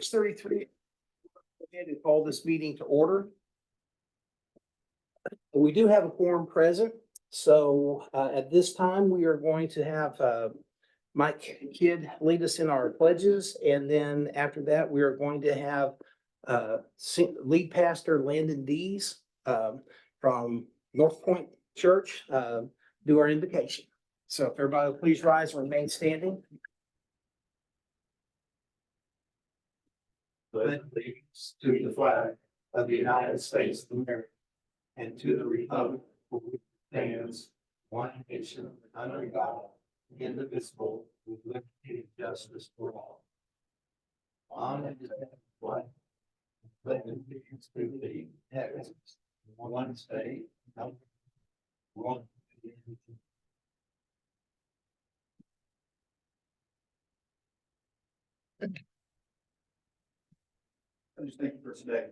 6:33. To call this meeting to order. We do have a quorum present, so at this time, we are going to have Mike Kidd lead us in our pledges, and then after that, we are going to have lead pastor Landon Dees from North Point Church do our invocation. So if everybody will please rise and remain standing. Pledge allegiance to the flag of the United States of America and to the republic for which it stands, one nation, under God, indivisible, with liberty and justice for all. On and to the flag, pledge allegiance to the Texas, one state, one. I just thank you for today.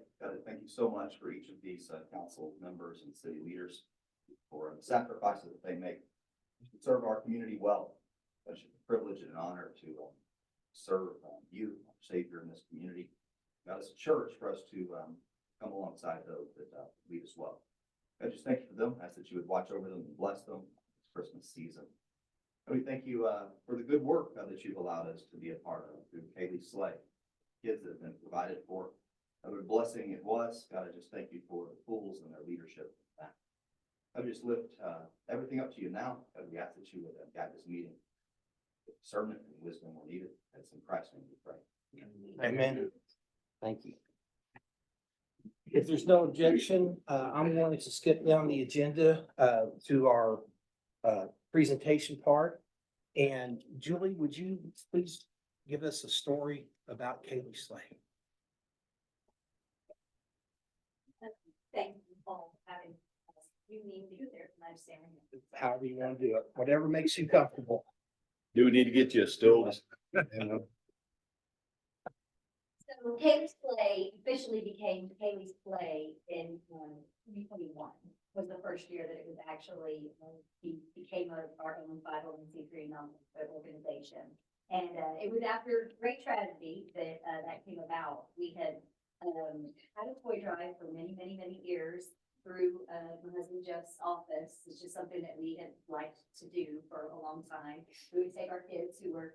Thank you so much for each of these council members and city leaders for the sacrifices that they make to serve our community well. It's a privilege and an honor to serve you, our Savior, in this community. God, as a church, for us to come alongside those that lead us well. I just thank you for them. I ask that you would watch over them and bless them this Christmas season. And we thank you for the good work that you've allowed us to be a part of through Kaylee Slay. Kids that have been provided for. What a blessing it was. God, I just thank you for the fools and their leadership. I just lift everything up to you now. We ask that you would guide this meeting. Discernment and wisdom were needed. That's in Christ's name we pray. Amen. Thank you. If there's no objection, I'm going to skip down the agenda to our presentation part. And Julie, would you please give us a story about Kaylee Slay? Thank you all for having us. You need to be there tonight, Sam. However you want to do it, whatever makes you comfortable. Do we need to get you a stool? So Kaylee's Play officially became Kaylee's Play in 2021 was the first year that it was actually became our own 501c3 nonprofit organization. And it was after great tragedy that that came about. We had had a toy drive for many, many, many years through my husband Jeff's office. It's just something that we had liked to do for a long time. We would take our kids who were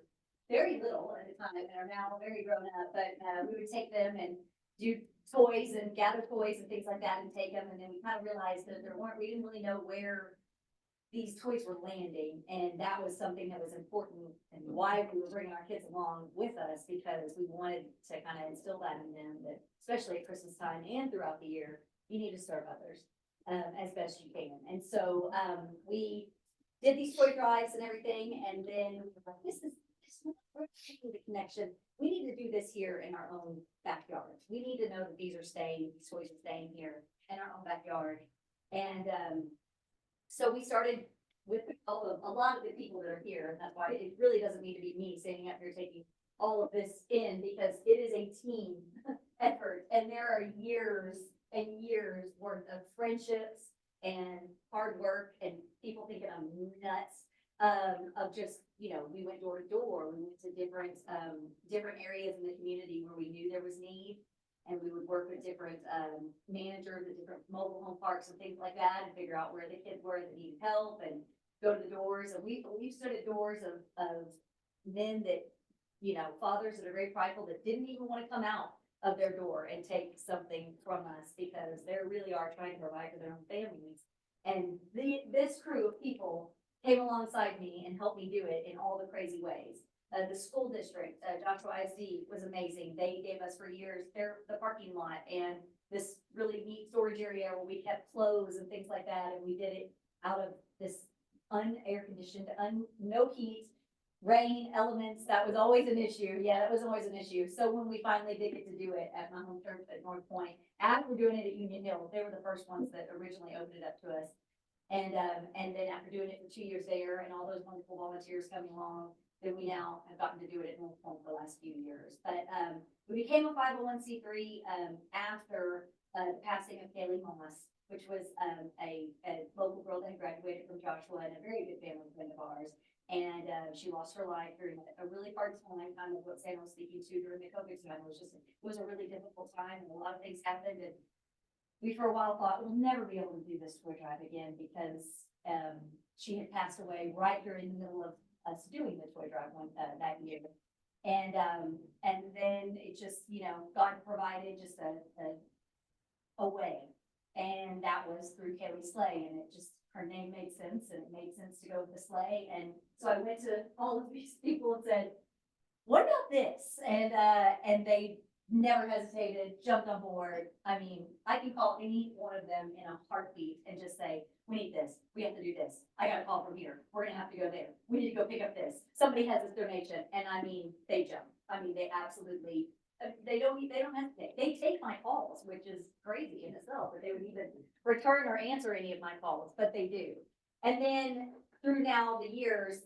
very little at the time and are now very grown up, but we would take them and do toys and gather toys and things like that and take them. And then we kind of realized that we didn't really know where these toys were landing, and that was something that was important and why we were bringing our kids along with us, because we wanted to kind of instill that in them, that especially at Christmas time and throughout the year, you need to serve others as best you can. And so we did these toy drives and everything, and then we were like, this is the connection. We need to do this here in our own backyard. We need to know that these toys are staying here in our own backyard. And so we started with a lot of the people that are here, and that's why it really doesn't need to be me standing up here taking all of this in, because it is a team effort, and there are years and years worth of friendships and hard work and people thinking I'm nuts of just, we went door to door, we went to different areas in the community where we knew there was need. And we would work with different managers at different mobile home parks and things like that, and figure out where the kids were that needed help, and go to the doors. And we stood at doors of men that, fathers that are very prideful, that didn't even want to come out of their door and take something from us, because they really are trying to provide for their own families. And this crew of people came alongside me and helped me do it in all the crazy ways. The school district, Joshua ISD, was amazing. They gave us for years the parking lot and this really neat storage area where we kept clothes and things like that. And we did it out of this unair conditioned, no heat, rain, elements. That was always an issue. Yeah, that was always an issue. So when we finally did get to do it at my home church at North Point, after doing it at Union Hill, they were the first ones that originally opened it up to us. And then after doing it for 2 years there and all those wonderful volunteers coming along, then we now have gotten to do it at North Point the last few years. But, we became a 501c3, after, the passing of Kaylee Moss, which was, a local girl that had graduated from Joshua and a very good family friend of ours. And, she lost her life during a really hard time, kind of what Sam was speaking to during the COVID time. It was a really difficult time and a lot of things happened. And we for a while thought we'll never be able to do this toy drive again because, she had passed away right during the middle of us doing the toy drive that year. And then it just, God provided just a way. And that was through Kaylee Slay, and it just, her name made sense, and it made sense to go with the sleigh. And so I went to all of these people and said, what about this? And they never hesitated, jumped on board. I mean, I can call any one of them in a heartbeat and just say, we need this, we have to do this. I got a call from here, we're gonna have to go there. We need to go pick up this. Somebody has this donation, and I mean, they jump. I mean, they absolutely, they don't hesitate. They take my calls, which is crazy in itself, that they would even return or answer any of my calls, but they do. And then through now the years,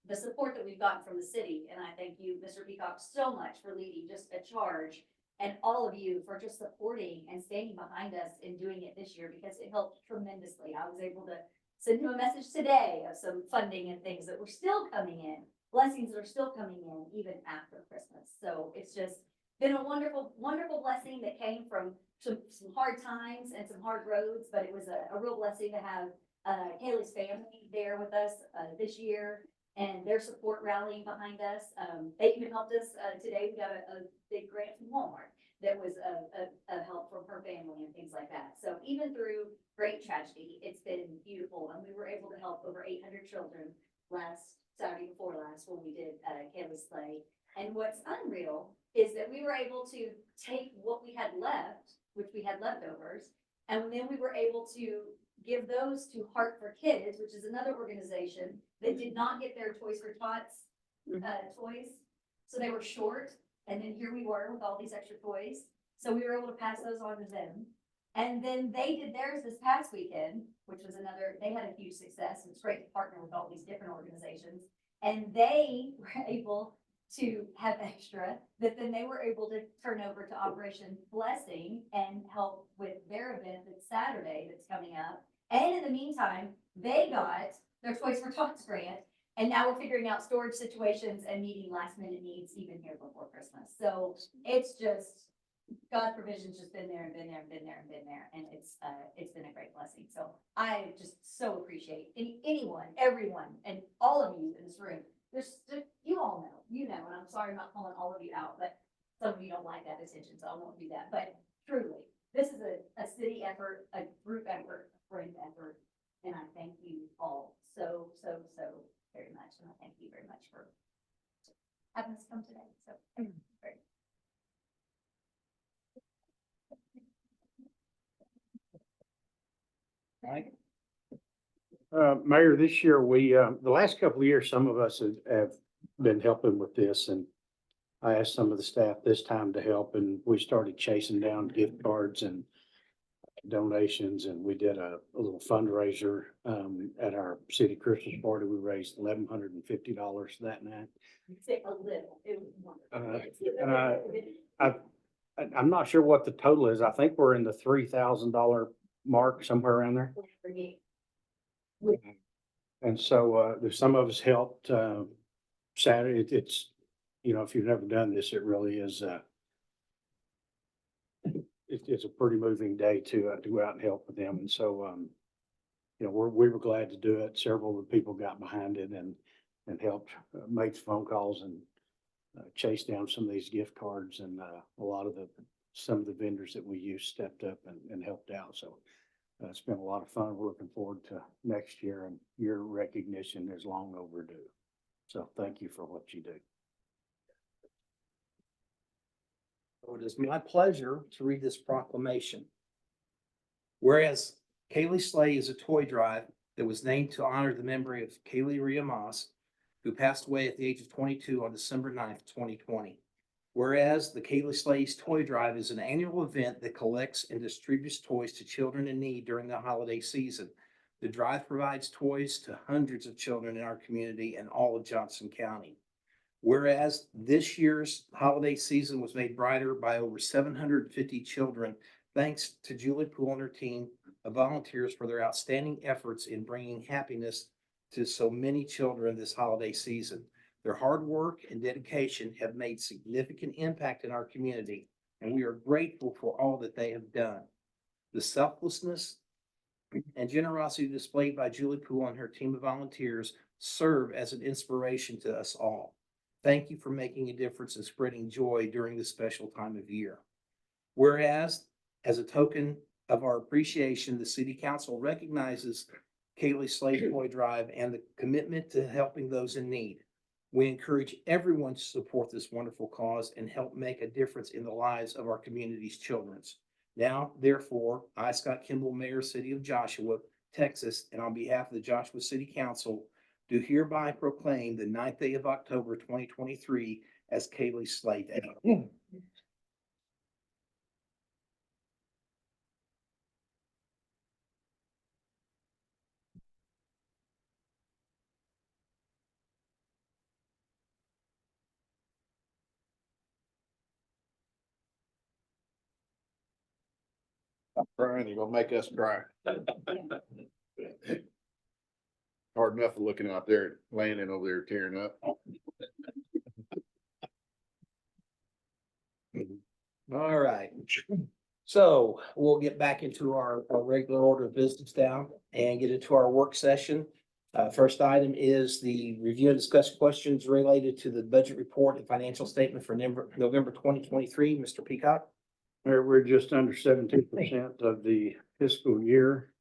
the support that we've gotten from the city, and I thank you, Mr. Peacock, so much for leading just a charge, and all of you for just supporting and standing behind us in doing it this year, because it helped tremendously. I was able to send you a message today of some funding and things that were still coming in, blessings that are still coming in even after Christmas. So it's just been a wonderful, wonderful blessing that came from some hard times and some hard roads, but it was a real blessing to have Kaylee's family there with us this year, and their support rallying behind us. They even helped us today. We got a big grant from Walmart that was a help from her family and things like that. So even through great tragedy, it's been beautiful, and we were able to help over 800 children last Saturday before last when we did Kaylee's Sleigh. And what's unreal is that we were able to take what we had left, which we had leftovers, and then we were able to give those to Heart for Kids, which is another organization that did not get their Toys for Tots toys. So they were short, and then here we were with all these extra toys. So we were able to pass those on to them. And then they did theirs this past weekend, which was they had a huge success. It's great to partner with all these different organizations. And they were able to have extra that then they were able to turn over to Operation Blessing and help with their event that's Saturday that's coming up. And in the meantime, they got their Toys for Tots grant, and now we're figuring out storage situations and meeting last minute needs even here before Christmas. So it's just, God's provision's just been there and been there and been there and been there, and it's been a great blessing. So I just so appreciate anyone, everyone, and all of you in this room. You all know, and I'm sorry I'm not calling all of you out, but some of you don't like that attention, so I won't do that. But truly, this is a city effort, a group effort, a friend effort, and I thank you all so very much. And I thank you very much for having us come today. So great. Mike? Mayor, this year the last couple of years, some of us have been helping with this, and I asked some of the staff this time to help, and we started chasing down gift cards and donations, and we did a little fundraiser at our city Christmas party. We raised $1,150 that night. Say a little. It was and I'm not sure what the total is. I think we're in the $3,000 mark, somewhere around there. And so there's some of us helped Saturday. It's, if you've never done this, it really is it's a pretty moving day to go out and help with them. And so we were glad to do it. Several of the people got behind it and helped make phone calls and chase down some of these gift cards, and some of the vendors that we used stepped up and helped out. So it's been a lot of fun. We're looking forward to next year, and your recognition is long overdue. So thank you for what you do. It is my pleasure to read this proclamation. Whereas Kaylee Sleigh is a toy drive that was named to honor the memory of Kaylee Rhea Moss, who passed away at the age of 22 on December 9th, 2020. Whereas the Kaylee Sleigh's Toy Drive is an annual event that collects and distributes toys to children in need during the holiday season. The drive provides toys to hundreds of children in our community and all of Johnson County. Whereas this year's holiday season was made brighter by over 750 children, thanks to Julie Poole and her team of volunteers for their outstanding efforts in bringing happiness to so many children this holiday season. Their hard work and dedication have made significant impact in our community, and we are grateful for all that they have done. The selflessness and generosity displayed by Julie Poole and her team of volunteers serve as an inspiration to us all. Thank you for making a difference and spreading joy during this special time of year. Whereas, as a token of our appreciation, the city council recognizes Kaylee Slade Toy Drive and the commitment to helping those in need. We encourage everyone to support this wonderful cause and help make a difference in the lives of our community's children. Now, therefore, I, Scott Kimball, Mayor, City of Joshua, Texas, and on behalf of the Joshua City Council, do hereby proclaim the 9th day of October, 2023 as Kaylee Slade Day. Crying, you're gonna make us cry. Hard enough looking out there, landing over there tearing up. All right. So we'll get back into our regular order of business now and get into our work session. First item is the review and discuss questions related to the budget report and financial statement for November 2023. Mr. Peacock? We're just under 17% of the fiscal year.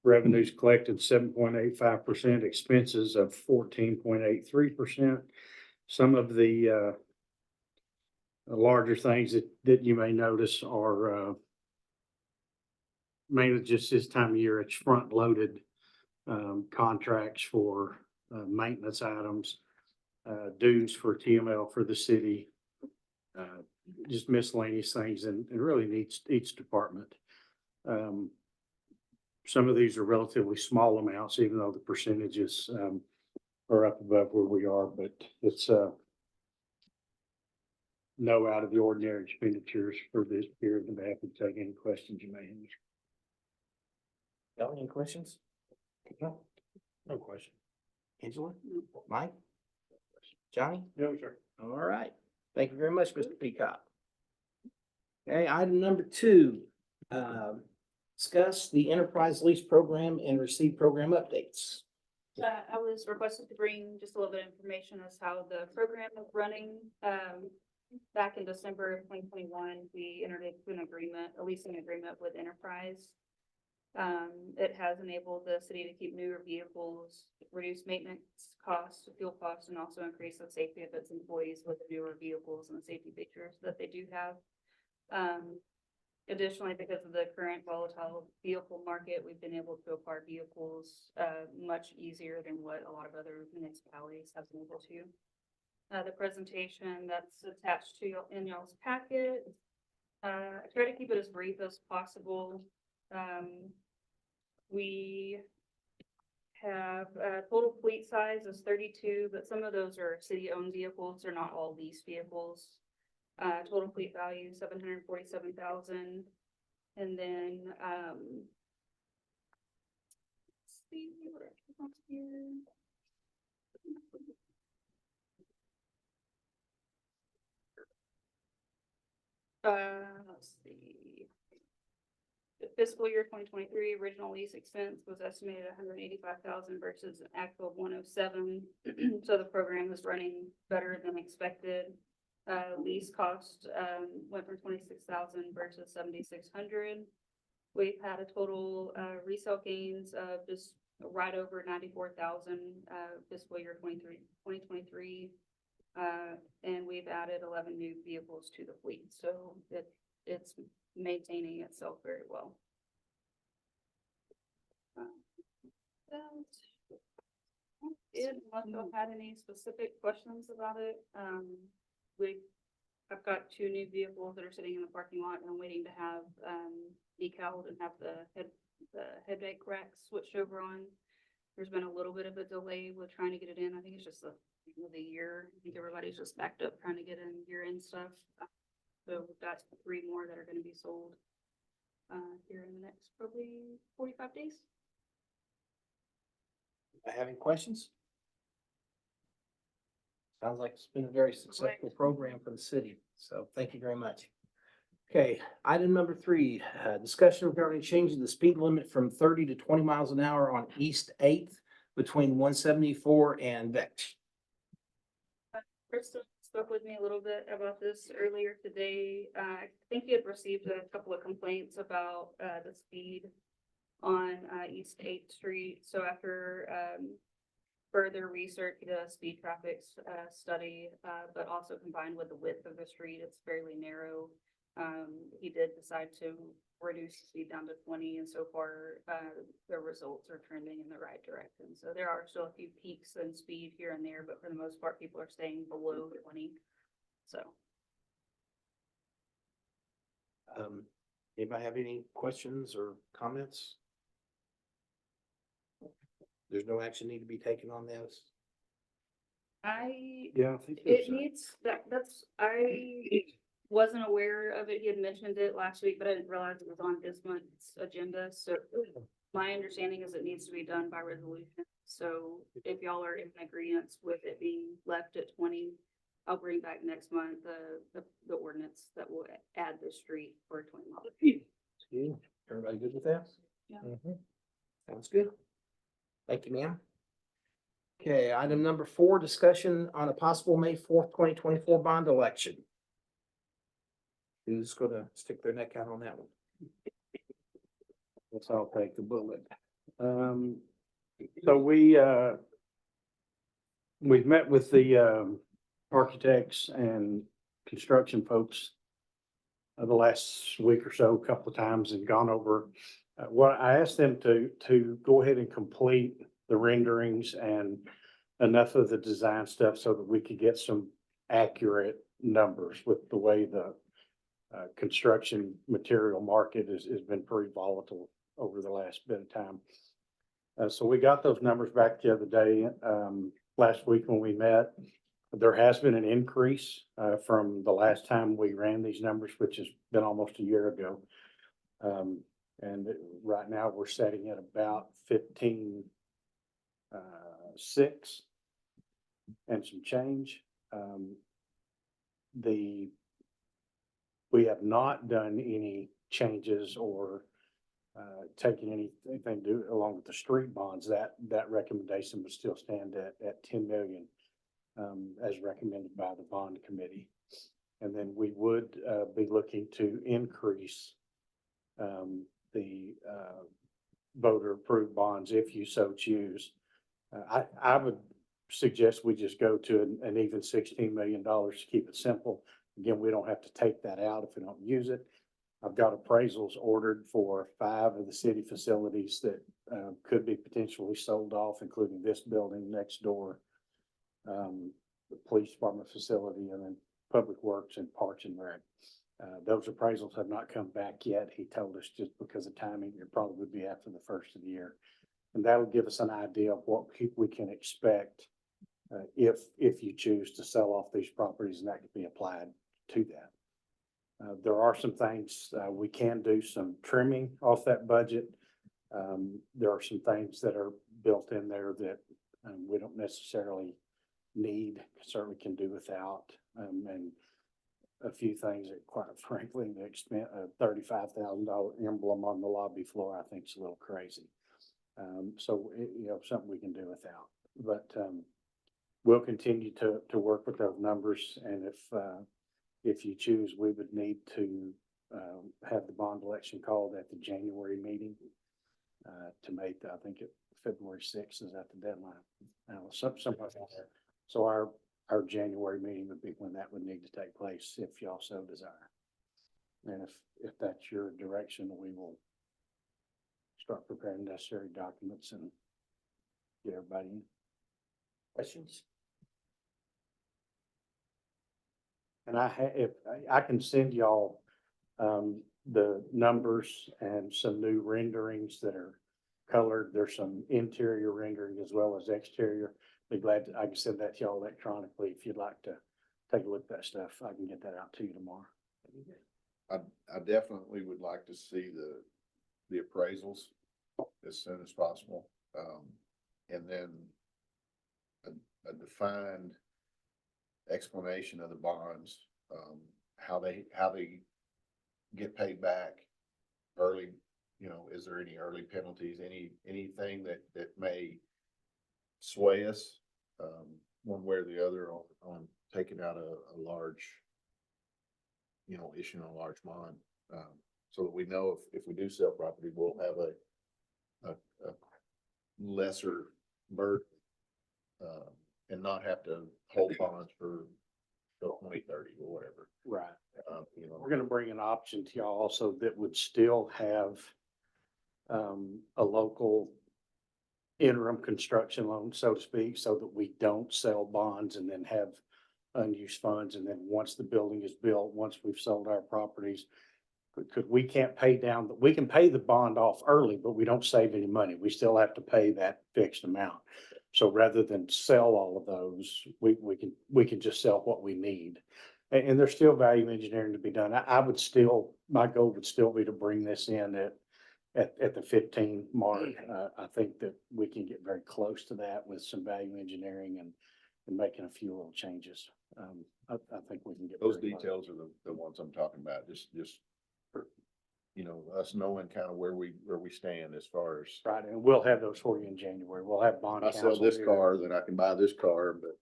Revenues collected 7.85%, expenses of 14.83%. Some of the larger things that you may notice are mainly just this time of year, it's front-loaded contracts for maintenance items, dues for TML for the city, just miscellaneous things and really needs each department. Some of these are relatively small amounts, even though the percentages are up above where we are, but it's no out of the ordinary expenditures for this period. I'm happy to take any questions you may have. Got any questions? No. No question. Angela? Mike? Johnny? No, sir. All right. Thank you very much, Mr. Peacock. Okay, item number 2. Discuss the enterprise lease program and receive program updates. I was requested to bring just a little bit of information as how the program is running. Back in December of 2021, we entered into an agreement, a leasing agreement with Enterprise. It has enabled the city to keep newer vehicles, reduce maintenance costs, fuel costs, and also increase the safety of its employees with the newer vehicles and the safety features that they do have. Additionally, because of the current volatile vehicle market, we've been able to acquire vehicles much easier than what a lot of other municipalities have been able to. The presentation that's attached to in y'all's packet, I try to keep it as brief as possible. We have total fleet size is 32, but some of those are city-owned vehicles. They're not all leased vehicles. Total fleet value $747,000, and then let's see what I have here. Let's see. The fiscal year 2023 original lease expense was estimated at $185,000 versus an actual of $107,000. So the program is running better than expected. Lease cost went from $26,000 versus $7,600. We've had a total resale gains of just right over $94,000 fiscal year 2023. And we've added 11 new vehicles to the fleet, so it's maintaining itself very well. Unless y'all had any specific questions about it, I've got 2 new vehicles that are sitting in the parking lot and I'm waiting to have decaled and have the the headache rack switched over on. There's been a little bit of a delay with trying to get it in. I think it's just the end of the year. I think everybody's just backed up trying to get in year-end stuff. So that's 3 more that are gonna be sold here in the next probably 45 days. I have any questions? Sounds like it's been a very successful program for the city, so thank you very much. Okay, item number 3, discussion regarding changing the speed limit from 30 to 20 miles an hour on East Eighth between 174 and Vetch. Kristen spoke with me a little bit about this earlier today. I think he had received a couple of complaints about the speed on East Eighth Street. So after further research, he did a speed traffic study, but also combined with the width of the street, it's fairly narrow. He did decide to reduce the speed down to 20, and so far the results are trending in the right direction. So there are still a few peaks in speed here and there, but for the most part, people are staying below 20. So Anybody have any questions or comments? There's no action need to be taken on this? Yeah, I think there's it needs, I wasn't aware of it. He had mentioned it last week, but I didn't realize it was on this month's agenda. So my understanding is it needs to be done by resolution. So if y'all are in agreement with it being left at 20, I'll bring back next month the ordinance that will add the street for 20 miles. Good. Everybody good with that? Yeah. Sounds good. Thank you, ma'am. Okay, item number 4, discussion on a possible May 4th, 2024 bond election. Who's gonna stick their neck out on that one? Guess I'll take the bullet. So we've met with the architects and construction folks the last week or so, a couple of times, and gone over what I asked them to go ahead and complete the renderings and enough of the design stuff so that we could get some accurate numbers with the way the construction material market has been pretty volatile over the last bit of time. So we got those numbers back the other day, last week when we met. There has been an increase from the last time we ran these numbers, which has been almost a year ago. And right now we're setting at about 15.6 and some change. We have not done any changes or taken anything to do along with the street bonds. That recommendation would still stand at 10 million as recommended by the bond committee. And then we would be looking to increase the voter approved bonds if you so choose. I would suggest we just go to an even $16 million to keep it simple. Again, we don't have to take that out if we don't use it. I've got appraisals ordered for 5 of the city facilities that could be potentially sold off, including this building next door, the police department facility, and then Public Works and Parks and Rec. Those appraisals have not come back yet. He told us just because of timing, it probably would be after the first of the year. And that would give us an idea of what we can expect if you choose to sell off these properties, and that could be applied to that. There are some things we can do some trimming off that budget. There are some things that are built in there that we don't necessarily need, certainly can do without, and a few things that, quite frankly, the expense of $35,000 emblem on the lobby floor, I think is a little crazy. So something we can do without, but we'll continue to work with those numbers, and if you choose, we would need to have the bond election called at the January meeting to make, I think February 6th is at the deadline. Somewhere down there. So our January meeting would be when that would need to take place, if y'all so desire. And if that's your direction, we will start preparing necessary documents and get everybody in. Questions? And if I can send y'all the numbers and some new renderings that are colored. There's some interior rendering as well as exterior. Be glad to, I can send that to y'all electronically if you'd like to take a look at that stuff. I can get that out to you tomorrow. I definitely would like to see the appraisals as soon as possible. And then a defined explanation of the bonds, how they get paid back early. You know, is there any early penalties, anything that may sway us, one way or the other on taking out a large, issuing a large bond, so that we know if we do sell property, we'll have a lesser burden, and not have to hold bonds for till 2030 or whatever. Right. You know, We're gonna bring an option to y'all also that would still have a local interim construction loan, so to speak, so that we don't sell bonds and then have unused funds. And then once the building is built, once we've sold our properties, we can't pay down, we can pay the bond off early, but we don't save any money. We still have to pay that fixed amount. So rather than sell all of those, we can just sell what we need. And there's still value engineering to be done. I would still, my goal would still be to bring this in at the 15 mark. I think that we can get very close to that with some value engineering and making a few little changes. I think we can get. those very close. details are the ones I'm talking about, just, us knowing kind of where we stand as far as. Right, and we'll have those for you in January. We'll have bond I counsel. sell this here. car, then I can buy this car, but,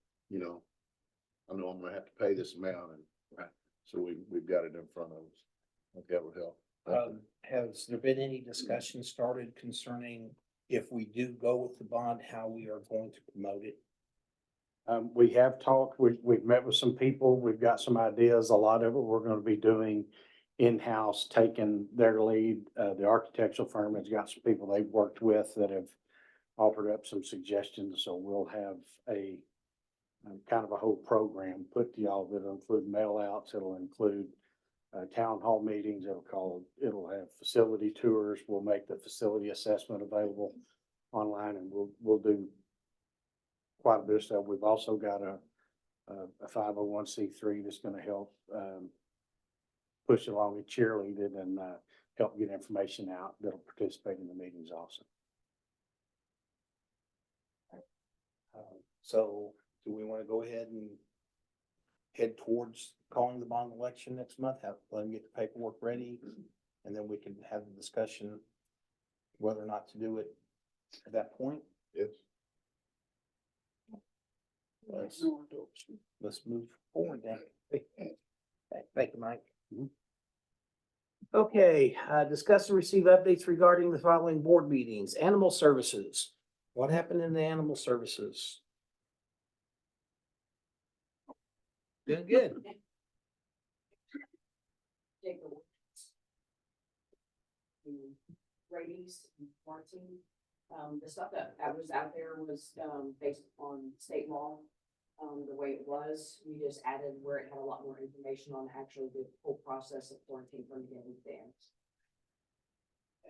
I know I'm gonna have to pay this amount, and Right. so we've got it in front of us. I think that would help. Has there been any discussion started concerning if we do go with the bond, how we are going to promote it? We have talked, we've met with some people, we've got some ideas. A lot of it we're gonna be doing in-house, taking their lead. The architectural firm has got some people they've worked with that have offered up some suggestions. So we'll have a kind of a whole program put to y'all that'll include mail outs, it'll include town hall meetings, it'll have facility tours. We'll make the facility assessment available online, and we'll do quite a bit of stuff. We've also got a 501c3 that's gonna help push along and cheerlead it and help get information out that'll participate in the meetings also. So do we want to go ahead and head towards calling the bond election next month? Let them get the paperwork ready, and then we can have the discussion whether or not to do it at that point. Yes. Let's move forward then. Thank you, Mike. Okay, discuss and receive updates regarding the following board meetings. Animal Services. What happened in the Animal Services? Doing good. Rabies and quarantine. The stuff that was out there was, based on state law. The way it was, we just added where it had a lot more information on actually the whole process of quarantine from beginning to end.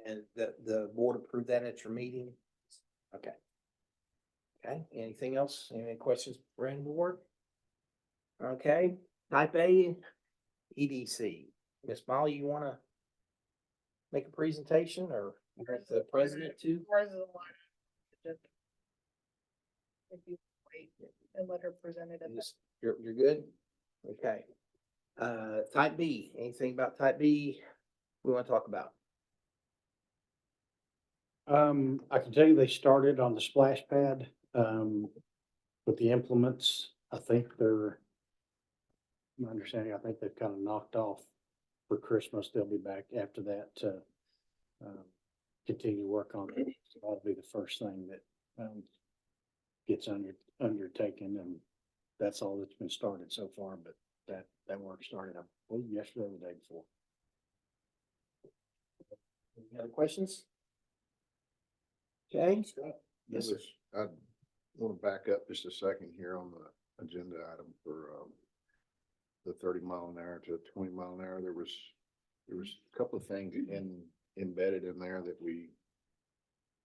And the board approved that at your meeting? Okay. Okay, anything else? Any questions, Brand Board? Okay, type A, EDC. Miss Molly, you wanna make a presentation, or you're the president too? Ours is a lot. If you wait and let her present it at the. You're good? Okay. Type B, anything about type B we wanna talk about? I can tell you they started on the splash pad, with the implements. I think my understanding, I think they've kind of knocked off for Christmas. They'll be back after that to, continue work on it. So that'll be the first thing that, gets undertaken, and that's all that's been started so far, but that work started, I believe, yesterday or the day before. Any other questions? Okay. Yes, sir. I want to back up just a second here on the agenda item for the 30 mile an hour to 20 mile an hour. There was There was a couple of things embedded in there that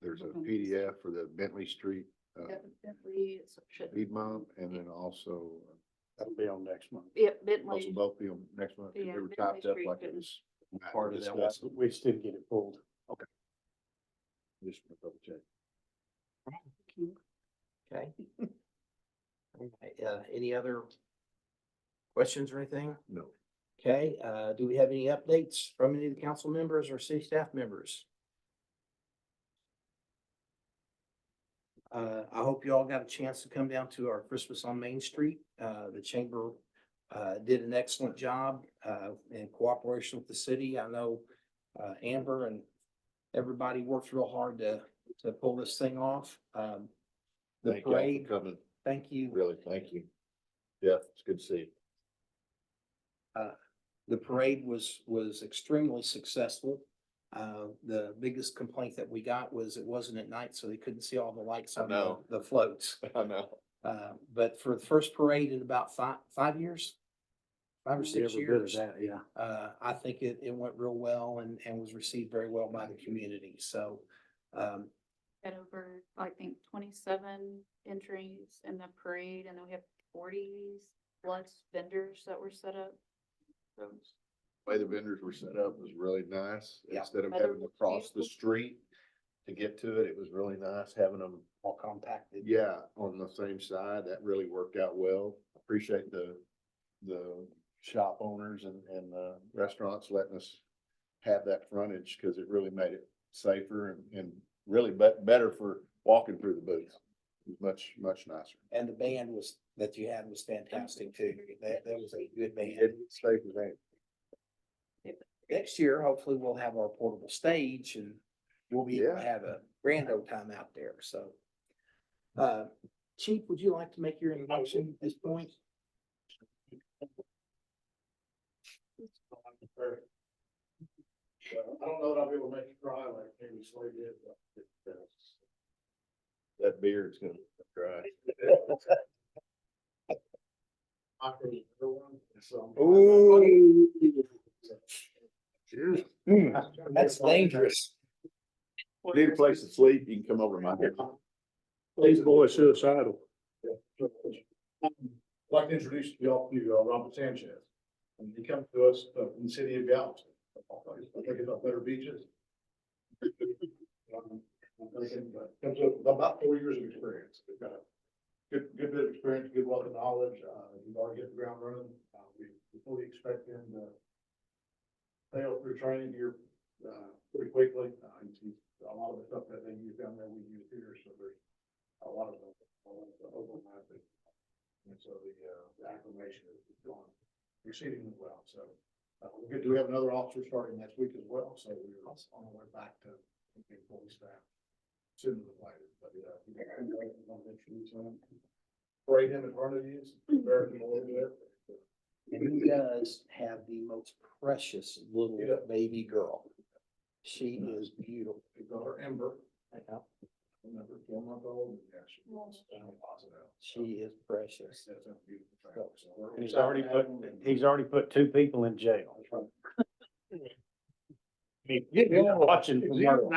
there's a PDF for the Bentley Street, Bentley, should, speed bump, and then also, That'll be on next month. yeah, also Bentley, both be on next month, 'cause Yeah, they were Bentley typed up Street like it couldn't- was. Part of that discussed. We still get it pulled. Just double check. Okay. Any other questions or anything? No. Okay, do we have any updates from any of the council members or city staff members? I hope you all got a chance to come down to our Christmas on Main Street. The chamber did an excellent job in cooperation with the city. I know Amber and everybody worked real hard to pull this thing off. The Thank y'all for parade, coming, thank you. really, thank you. Yeah, it's good to see you. The parade was extremely successful. The biggest complaint that we got was it wasn't at night, so they couldn't see all the lights I on know. the floats. I know. But for the first parade in about 5 years, 5 or 6 Every bit of years, that, yeah. I think it went real well and was received very well by the community. So, had over, I think, 27 entries in the parade, and then we have 40 plus vendors that were set up. So, Way the vendors were set up was really nice. Yeah. Instead of Weather having to was cross the beautiful. street to get to it, it was really nice having them, all compacted. yeah, on the same side. That really worked out well. Appreciate the shop owners and the restaurants letting us have that frontage, because it really made it safer and really better for walking through the booth. It was much nicer. And the band that you had was fantastic too. That was a good band. It's safe as ain't. Next year, hopefully we'll have our portable stage and we'll be able to Yeah. have a grand old time out there, so. Chief, would you like to make your introduction at this point? I don't know that I'll be able to make you cry like maybe Slade did, but That beard's gonna dry. That's dangerous. Need a place to sleep, you can come over to my house. These boys suicidal. I'd like to introduce y'all to Robert Sanchez. And he comes to us from the city of Galveston. I think it's up Better Beaches. Comes with about 4 years of experience. We've got a good bit of experience, good wealth of knowledge. He's already hit the ground running. We fully expect him to sail through training here pretty quickly. A lot of the stuff that they use down there, we use here, so there's a lot of the overlapping. And so the acclimation is going exceedingly well, so. We're good. We have another officer starting next week as well, so we're on our way back to being fully staffed sooner than later, but, parade him in front of you, very familiar. And he does have the most precious little Yeah. baby girl. She is beautiful. We got her Ember, Yeah, remember, 4-month-old, and yeah, she was positive. she is precious. That's a beautiful family, so we're And excited. he's already put 2 people in jail. Watching. from your-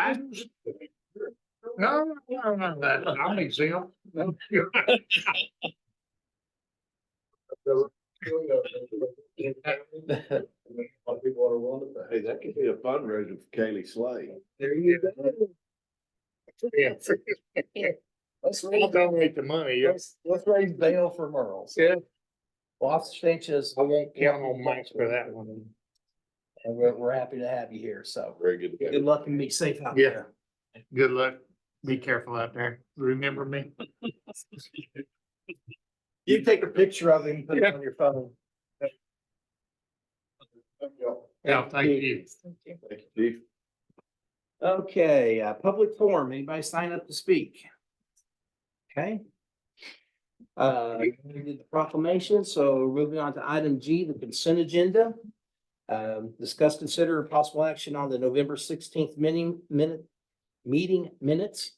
No, I'm exempt. Hey, that could be a fundraiser for Kaylee Slade. There you go. I'll donate the money. Let's raise bail for Merle's. Yeah. Well, Officer Sanchez. I won't count on Mike for that one. And we're happy to have you here, so Very good. good luck and be safe out Yeah. there. Good luck. Be careful out there. Remember me? You take a picture of him, put it on your phone. Yeah, thank you. Thank you, Chief. Okay, public forum, anybody sign up to speak? Okay. We did the proclamation, so moving on to item G, the consent agenda. Discuss, consider possible action on the November 16th meeting minutes.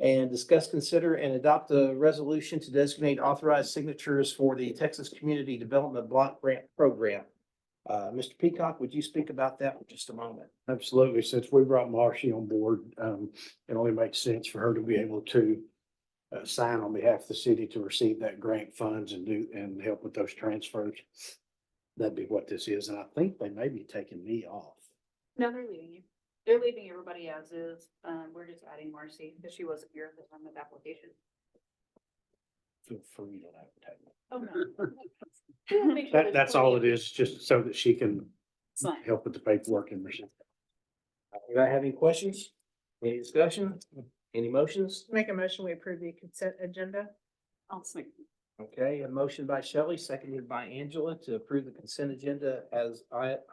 And discuss, consider and adopt a resolution to designate authorized signatures for the Texas Community Development Block Grant Program. Mr. Peacock, would you speak about that for just a moment? Absolutely. Since we brought Marcy on board, it only makes sense for her to be able to sign on behalf of the city to receive that grant funds and help with those transfers. That'd be what this is. And I think they may be taking me off. No, they're leaving you. They're leaving everybody as is. We're just adding Marcy because she wasn't here at the time of application. Feel free to have to take me. Oh, no. We'll make sure That's all it is, just so that she can Sign. help with the paperwork and receive. Anybody have any questions? Any discussion? Any motions? Make a motion, we approve the consent agenda. I'll second. Okay, a motion by Shelley, seconded by Angela to approve the consent agenda as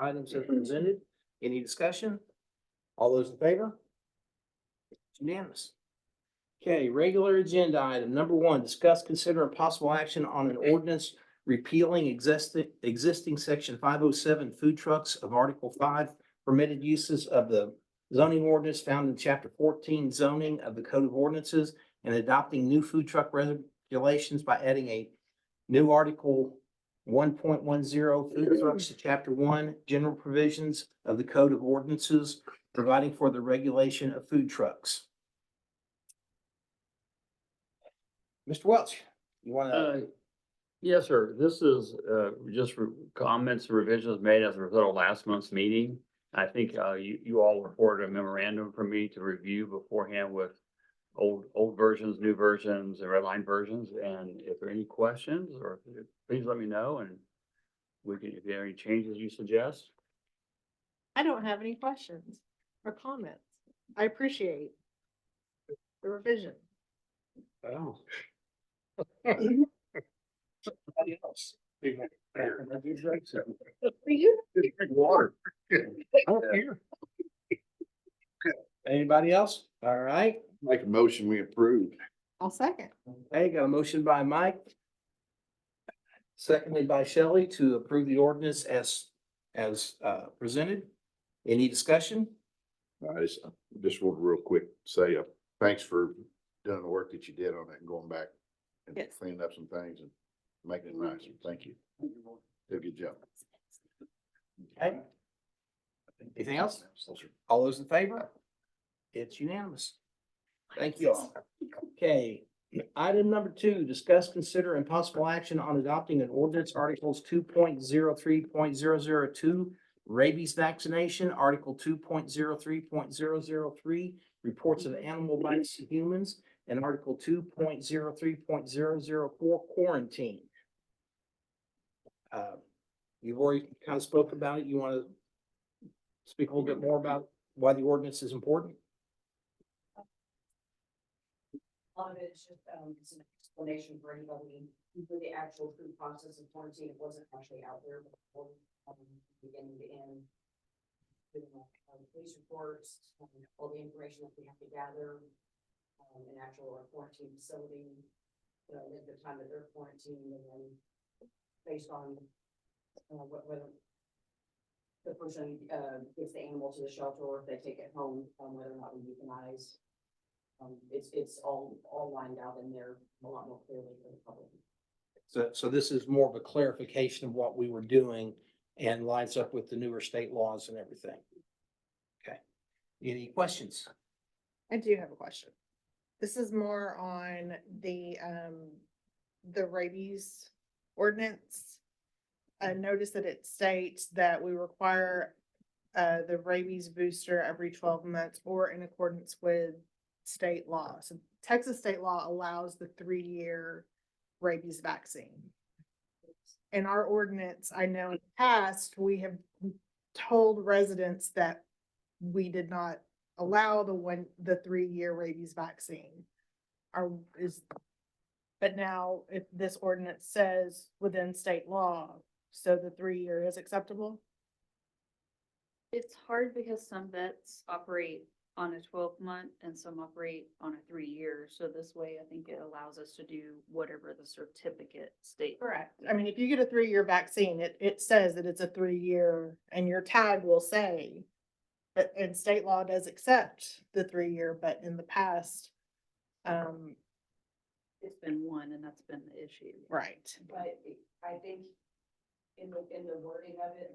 items as presented. Any discussion? All those in favor? It's unanimous. Okay, regular agenda item number 1, discuss, consider and possible action on an ordinance repealing existing section 507 food trucks of Article 5 permitted uses of the zoning ordinance found in chapter 14 zoning of the Code of Ordinances and adopting new food truck regulations by adding a new Article 1.10 food trucks to chapter 1 general provisions of the Code of Ordinances, providing for the regulation of food trucks. Mr. Welch, you want to? Yes, sir. This is just comments and revisions made as a result of last month's meeting. I think you all reported a memorandum for me to review beforehand with old versions, new versions, and redline versions. And if there are any questions, or please let me know, and we can, if there are any changes you suggest. I don't have any questions or comments. I appreciate the revision. Oh. Somebody else? Water. Anybody else? All right. Make a motion, we approve. I'll second. Hey, got a motion by Mike. Seconded by Shelley to approve the ordinance as presented. Any discussion? I just want to real quick say, thanks for doing the work that you did on it and going back and Yes. cleaning up some things and making it nicer. Thank you. Did a good job. Okay. Anything else? All those in favor? It's unanimous. Thank you all. Okay, item number 2, discuss, consider, and possible action on adopting an ordinance articles 2.03.002 rabies vaccination, article 2.03.003 reports of animal bites to humans, and article 2.03.004 quarantine. You've already kind of spoke about it. You want to speak a little bit more about why the ordinance is important? A lot of it is just, it's an explanation for anybody, for the actual true process of quarantine, it wasn't actually out there before, beginning to end. Doing, police reports, all the information that we have to gather, in actual quarantine facility, at the time that they're quarantined, and then based on, whether the person, gets the animal to the shelter, or if they take it home, whether or not we euthanize. It's all lined out in there a lot more clearly for the public. So this is more of a clarification of what we were doing and lines up with the newer state laws and everything. Okay. Any questions? I do have a question. This is more on the rabies ordinance. I noticed that it states that we require the rabies booster every 12 months or in accordance with state law. So Texas state law allows the 3-year rabies vaccine. In our ordinance, I know in the past, we have told residents that we did not allow the 3-year rabies vaccine. But now if this ordinance says within state law, so the 3-year is acceptable? It's hard because some vets operate on a 12-month and some operate on a 3-year. So this way, I think it allows us to do whatever the certificate states. Correct. I mean, if you get a 3-year vaccine, it says that it's a 3-year and your tag will say, but and state law does accept the 3-year, but in the past, It's been one, and that's been the issue. right. But I think in the wording of it,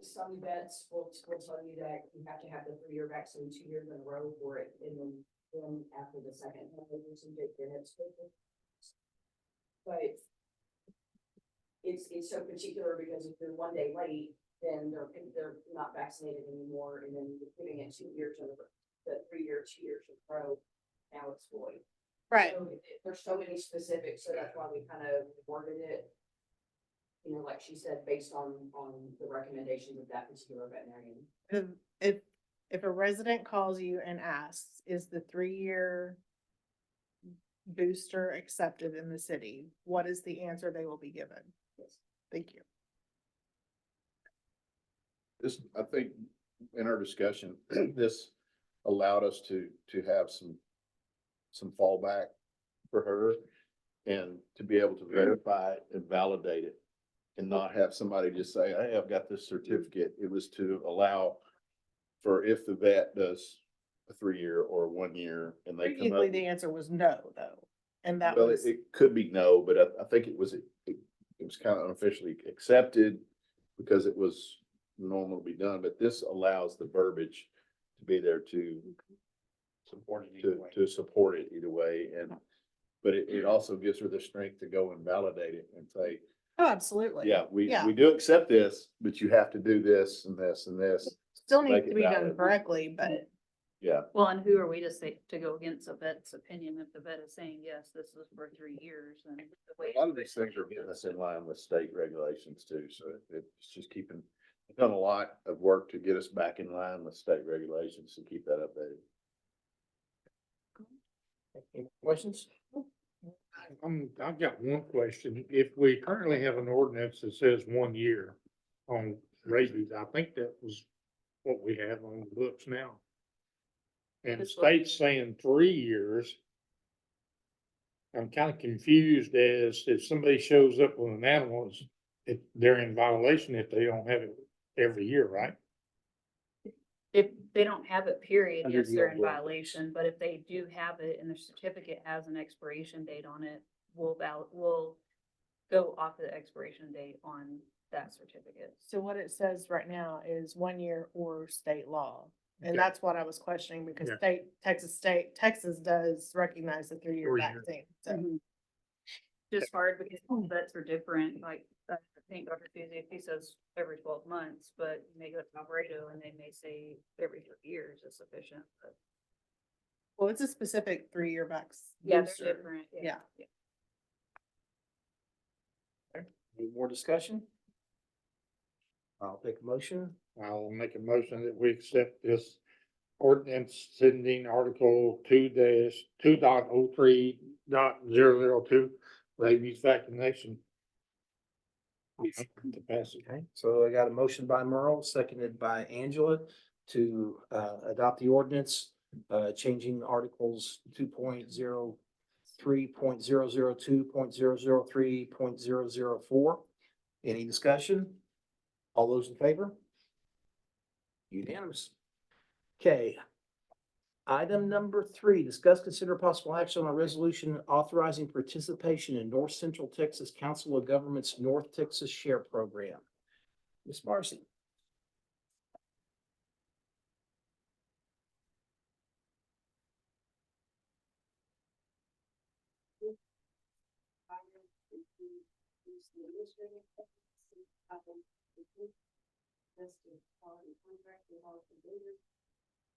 Some vets will tell you that you have to have the 3-year vaccine 2 years in a row for it, and then after the second, then it's good. But it's so particular because if they're 1 day late, then they're not vaccinated anymore, and then you're putting it 2 years in the 3-year, 2 years in a row, now it's void. Right. So there's so many specifics, so that's why we kind of worded it, you know, like she said, based on the recommendations of that particular veterinarian. If a resident calls you and asks, is the 3-year booster accepted in the city? What is the answer they will be given? Yes. Thank you. This, I think, in our discussion, this allowed us to have some fallback for her and to be able to verify it and validate it and not have somebody just say, hey, I've got this certificate. It was to allow for if the vet does a 3-year or 1 year and they come up. Previously, the answer was no, though. And that Well, was, it could be no, but I think it was kind of unofficially accepted because it was normal to be done, but this allows the verbiage to be there to Support it either way. to support it either way. And, but it also gives her the strength to go and validate it and say, oh, absolutely. yeah, Yeah. we do accept this, but you have to do this and this and this. Still make needs it to be done valid. correctly, but Yeah. Well, and who are we to say, to go against a vet's opinion if the vet is saying, yes, this is for 3 years and. the way A lot of these things are getting us in line with state regulations too, so it's just keeping, we've done a lot of work to get us back in line with state regulations to keep that updated. Any questions? I've got one question. If we currently have an ordinance that says 1 year on rabies, I think that was what we have on the books now. And the This was- state's saying 3 years. I'm kind of confused as if somebody shows up with an animal, if they're in violation if they don't have it every year, right? If they don't have it, period, Under yes, the they're old in law. violation, but if they do have it and their certificate has an expiration date on it, we'll go off the expiration date on that certificate. so what it says right now is 1 year or state law. And Okay. that's what I was questioning because Yeah. Texas does recognize the 3-year 3 year. vaccine. So Mhm. Just hard because vets are different, like, I think Dr. Susie, he says every 12 months, but you may go to Alvarado and they may say every 3 years is sufficient, but. well, it's a specific 3-year vaccine. Yeah, they're different. Yeah. Any more discussion? I'll take a motion. I'll make a motion that we accept this ordinance sending Article 2-2.03.002 rabies vaccination. To pass it. Okay, so I got a motion by Merle, seconded by Angela to adopt the ordinance, changing articles 2.03.002.003.004. Any discussion? All those in favor? Unanimous. Okay. Item number 3, discuss, consider possible action on a resolution authorizing participation in North Central Texas Council of Governments North Texas Share Program. Ms. Marcy.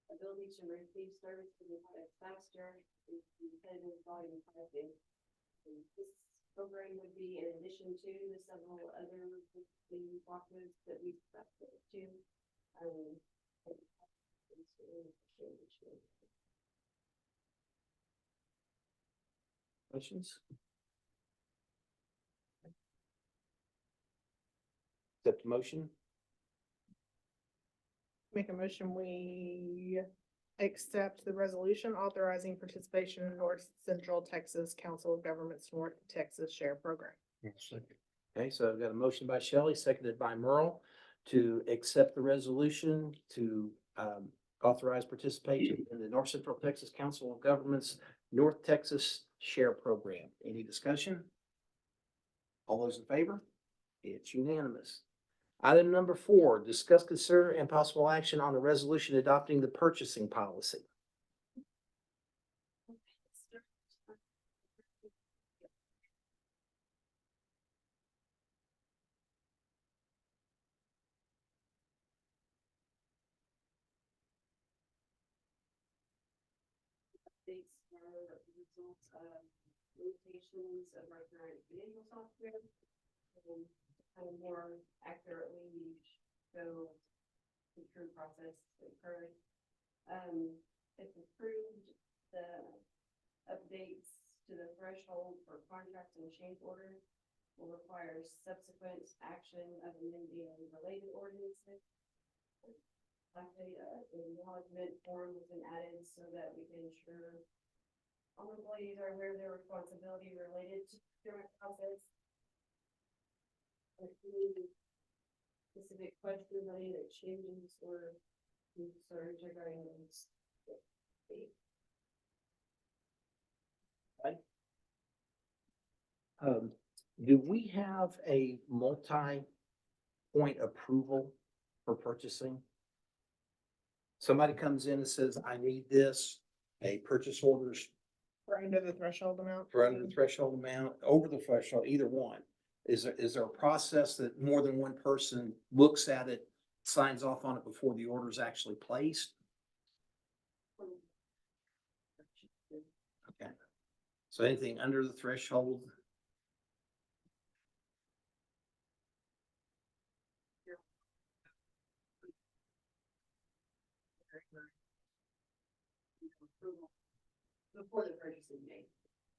Ability to receive service to be faster, is competitive volume pricing. This program would be in addition to the several other blockers that we expected to. Questions? Accept the motion. Make a motion, we accept the resolution authorizing participation in North Central Texas Council of Governments North Texas Share Program. I'll second. Okay, so I've got a motion by Shelley, seconded by Merle to accept the resolution to authorize participation in the North Central Texas Council of Governments North Texas Share Program. Any discussion? All those in favor? It's unanimous. Item number 4, discuss, consider, and possible action on a resolution adopting the purchasing policy. These are results of limitations of our current financial software. And kind of more accurately show the true process that occurred. If approved, the updates to the threshold for contract and change order will require subsequent action of amending related ordinances. Lastly, an acknowledgement form has been added so that we can ensure all employees are aware of their responsibility related to procurement process. Specific questions on any that changes or concerns regarding those. Do we have a multi-point approval for purchasing? Somebody comes in and says, I need this, a purchase orders We're under the threshold amount. for under the threshold amount, over the threshold, either one. Is there a process that more than one person looks at it, signs off on it before the order is actually placed? Okay. So anything under the threshold? Before the purchase is made.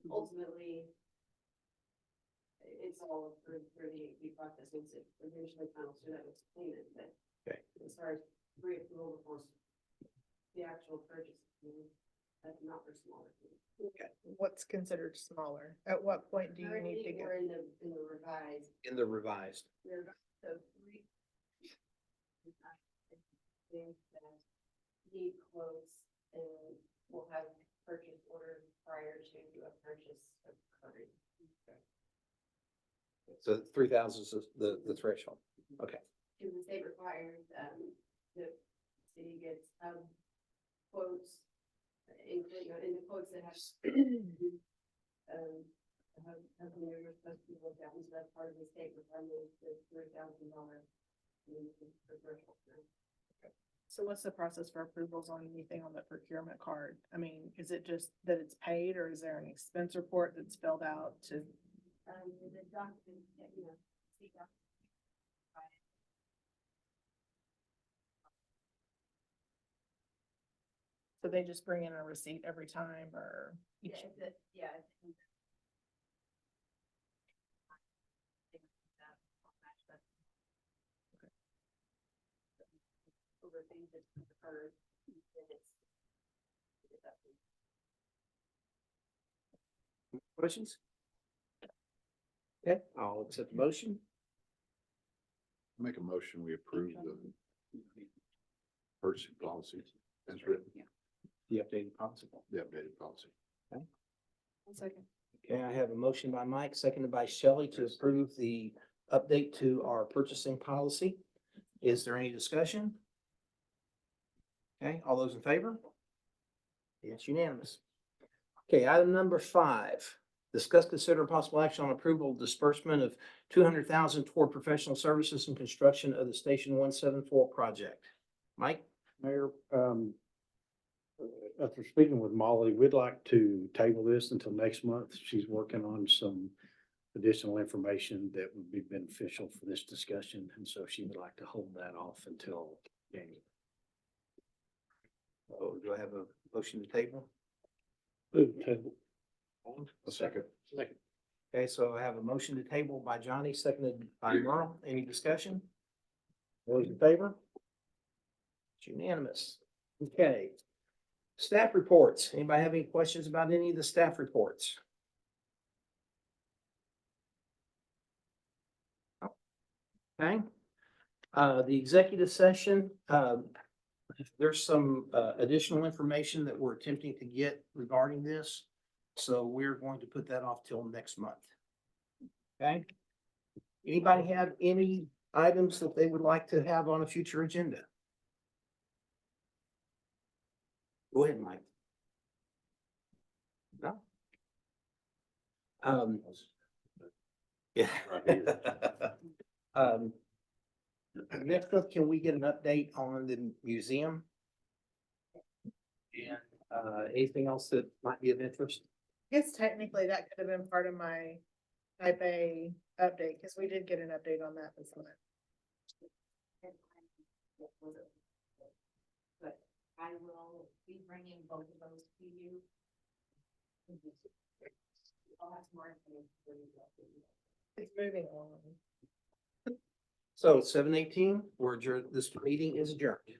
Ultimately, it's all approved through the AP process, once it eventually comes to that with payment, but Okay. as far as pre-approval before the actual purchase, that's not for smaller things. What's considered smaller? At what point do you need to Currently, get? we're in the revised, In the revised. so three. Things that need quotes and we'll have purchase order prior to a purchase occurring. So 3,000 is the threshold. Okay. Because the state requires, the city gets, quotes, including, in the quotes that have, have you're supposed to look at, so that's part of the state requirement, the $3,000. So what's the process for approvals on anything on the procurement card? I mean, is it just that it's paid or is there an expense report that's filled out to? The document, you know, see document. So they just bring in a receipt every time or? each- Yeah. Over things that occurred, then it's. Questions? Okay, I'll accept the motion. Make a motion, we approve the purchasing policy as written, The updated policy. the updated policy. One second. Okay, I have a motion by Mike, seconded by Shelley to approve the update to our purchasing policy. Is there any discussion? Okay, all those in favor? It's unanimous. Okay, item number 5, discuss, consider possible action on approval of disbursement of 200,000 toward professional services and construction of the Station 174 project. Mike? Mayor, after speaking with Molly, we'd like to table this until next month. She's working on some additional information that would be beneficial for this discussion, and so she would like to hold that off until January. Oh, do I have a motion to table? Move the table. A second. Okay, so I have a motion to table by Johnny, seconded by Merle. Any discussion? All those in favor? It's unanimous. Okay. Staff reports. Anybody have any questions about any of the staff reports? Okay. The executive session, there's some additional information that we're attempting to get regarding this. So we're going to put that off till next month. Okay? Anybody have any items that they would like to have on a future agenda? Go ahead, Mike. No? Yeah. Next up, can we get an update on the museum? And, anything else that might be of interest? Guess technically that could have been part of my type A update, because we did get an update on that this month. But I will be bringing both of those to you. I'll have more information for you. It's moving along. So 7:18, this meeting is adjourned.